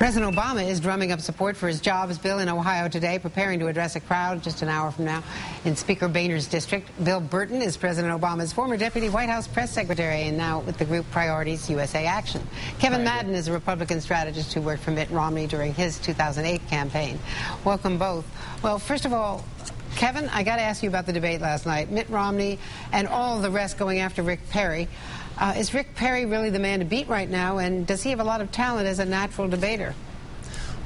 President Obama is drumming up support for his jobs bill in Ohio today, preparing to address a crowd just an hour from now in Speaker Boehner's district. Bill Burton is President Obama's former deputy White House press secretary and now with the group Priorities USA Action. Kevin Madden is a Republican strategist who worked for Mitt Romney during his 2008 campaign. Welcome both. Well, first of all, Kevin, I got to ask you about the debate last night. Mitt Romney and all the rest going after Rick Perry. Is Rick Perry really the man to beat right now, and does he have a lot of talent as a natural debater?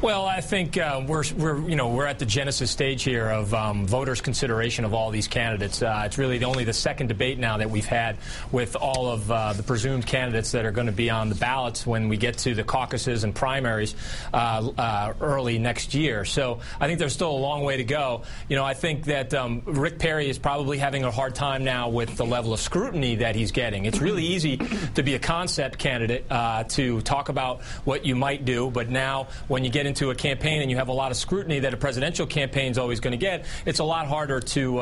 Well, I think we're at the genesis stage here of voters' consideration of all these candidates. It's really only the second debate now that we've had with all of the presumed candidates that are going to be on the ballots when we get to the caucuses and primaries early next year. So I think there's still a long way to go. You know, I think that Rick Perry is probably having a hard time now with the level of scrutiny that he's getting. It's really easy to be a concept candidate, to talk about what you might do, but now when you get into a campaign and you have a lot of scrutiny that a presidential campaign is always going to get, it's a lot harder to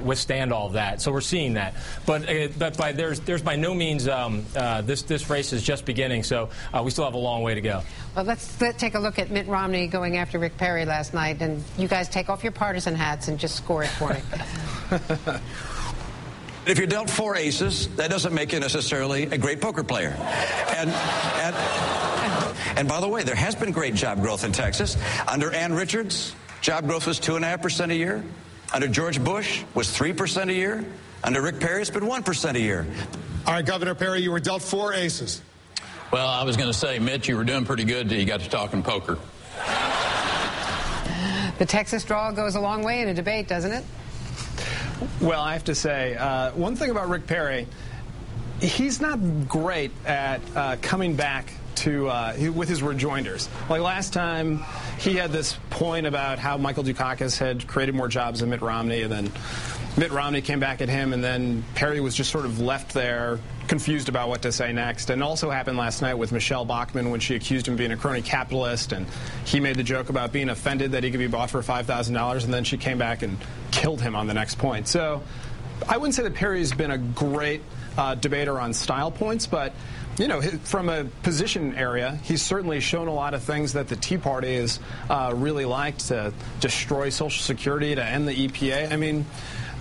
withstand all of that. So we're seeing that. But there's by no means this race is just beginning. So we still have a long way to go. Well, let's take a look at Mitt Romney going after Rick Perry last night, and you guys take off your partisan hats and just score it for me. If you're dealt 4 aces, that doesn't make you necessarily a great poker player. And by the way, there has been great job growth in Texas. Under Ann Richards, job growth was 2.5% a year. Under George Bush was 3% a year. Under Rick Perry, it's been 1% a year. All right, Governor Perry, you were dealt 4 aces. Well, I was going to say, Mitch, you were doing pretty good till you got to talking poker. The Texas draw goes a long way in a debate, doesn't it? Well, I have to say, one thing about Rick Perry, he's not great at coming back with his rejoinders. Like last time, he had this point about how Michael Dukakis had created more jobs than Mitt Romney, and then Mitt Romney came back at him, and then Perry was just sort of left there, confused about what to say next. And also happened last night with Michelle Bachmann when she accused him of being a crony capitalist, and he made the joke about being offended that he could be bought for $5,000, and then she came back and killed him on the next point. So I wouldn't say that Perry's been a great debater on style points, but you know, from a position area, he's certainly shown a lot of things that the Tea Party has really liked, to destroy Social Security, to end the EPA. I mean,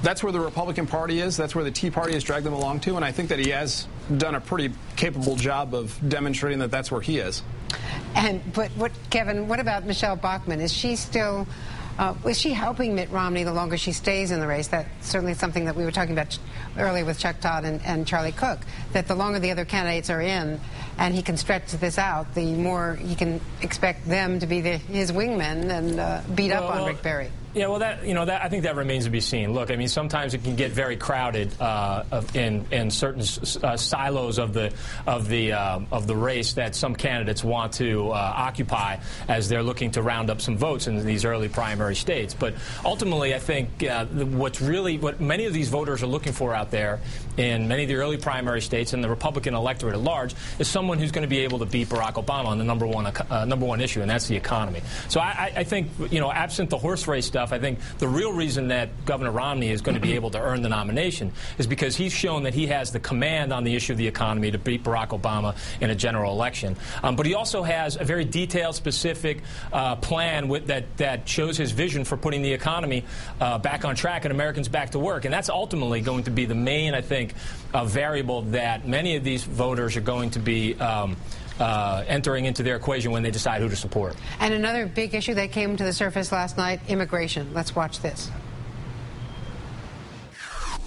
that's where the Republican Party is. That's where the Tea Party has dragged them along to, and I think that he has done a pretty capable job of demonstrating that that's where he is. But Kevin, what about Michelle Bachmann? Is she still... is she helping Mitt Romney the longer she stays in the race? That's certainly something that we were talking about earlier with Chuck Todd and Charlie Cook, that the longer the other candidates are in and he can stretch this out, the more he can expect them to be his wingmen and beat up on Rick Perry. Yeah, well, I think that remains to be seen. Look, I mean, sometimes it can get very crowded in certain silos of the race that some candidates want to occupy as they're looking to round up some votes in these early primary states. But ultimately, I think what many of these voters are looking for out there in many of the early primary states and the Republican electorate at large is someone who's going to be able to beat Barack Obama on the number one issue, and that's the economy. So I think, absent the horse race stuff, I think the real reason that Governor Romney is going to be able to earn the nomination is because he's shown that he has the command on the issue of the economy to beat Barack Obama in a general election. But he also has a very detailed, specific plan that shows his vision for putting the economy back on track and Americans back to work. And that's ultimately going to be the main, I think, variable that many of these voters are going to be entering into their equation when they decide who to support. And another big issue that came to the surface last night, immigration. Let's watch this.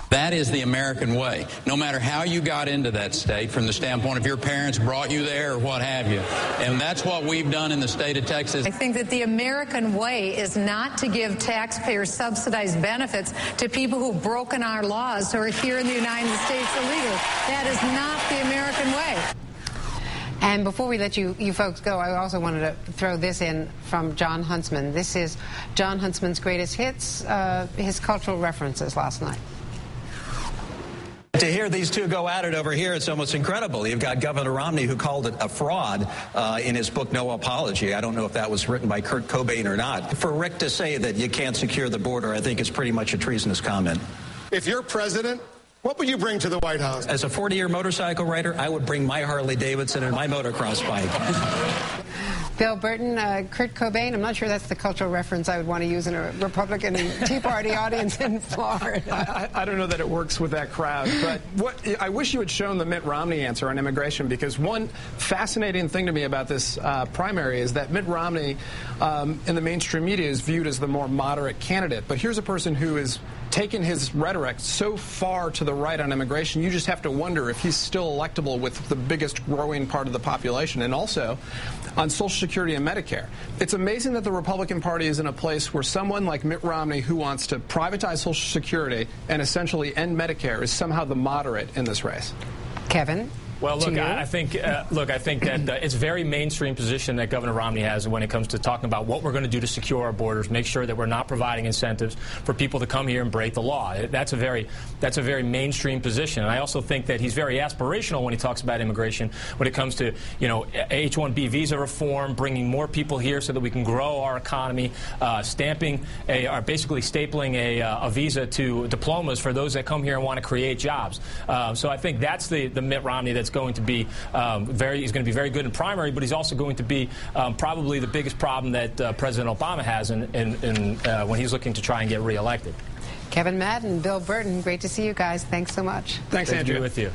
That is the American way. No matter how you got into that state, from the standpoint of your parents brought you there or what have you. And that's what we've done in the state of Texas. I think that the American way is not to give taxpayers subsidized benefits to people who've broken our laws who are here in the United States illegally. That is not the American way. And before we let you folks go, I also wanted to throw this in from Jon Huntsman. This is Jon Huntsman's greatest hits, his cultural references last night. To hear these two go at it over here, it's almost incredible. You've got Governor Romney, who called it a fraud in his book, No Apology. I don't know if that was written by Kurt Cobain or not. For Rick to say that you can't secure the border, I think is pretty much a treasonous comment. If you're president, what would you bring to the White House? As a 40-year motorcycle rider, I would bring my Harley Davidson and my motocross bike. Bill Burton, Kurt Cobain. I'm not sure that's the cultural reference I would want to use in a Republican Tea Party audience in Florida. I don't know that it works with that crowd, but I wish you had shown the Mitt Romney answer on immigration, because one fascinating thing to me about this primary is that Mitt Romney in the mainstream media is viewed as the more moderate candidate. But here's a person who is taken his rhetoric so far to the right on immigration, you just have to wonder if he's still electable with the biggest growing part of the population. And also on Social Security and Medicare. It's amazing that the Republican Party is in a place where someone like Mitt Romney, who wants to privatize Social Security and essentially end Medicare, is somehow the moderate in this race. Kevin? Well, look, I think that it's a very mainstream position that Governor Romney has when it comes to talking about what we're going to do to secure our borders, make sure that we're not providing incentives for people to come here and break the law. That's a very mainstream position. And I also think that he's very aspirational when he talks about immigration, when it comes to, you know, H-1B visa reform, bringing more people here so that we can grow our economy, basically stapling a visa to diplomas for those that come here and want to create jobs. So I think that's the Mitt Romney that's going to be he's going to be very good in primary, but he's also going to be probably the biggest problem that President Obama has when he's looking to try and get reelected. Kevin Madden, Bill Burton, great to see you guys. Thanks so much. Thanks, Andrew. Good to be with you.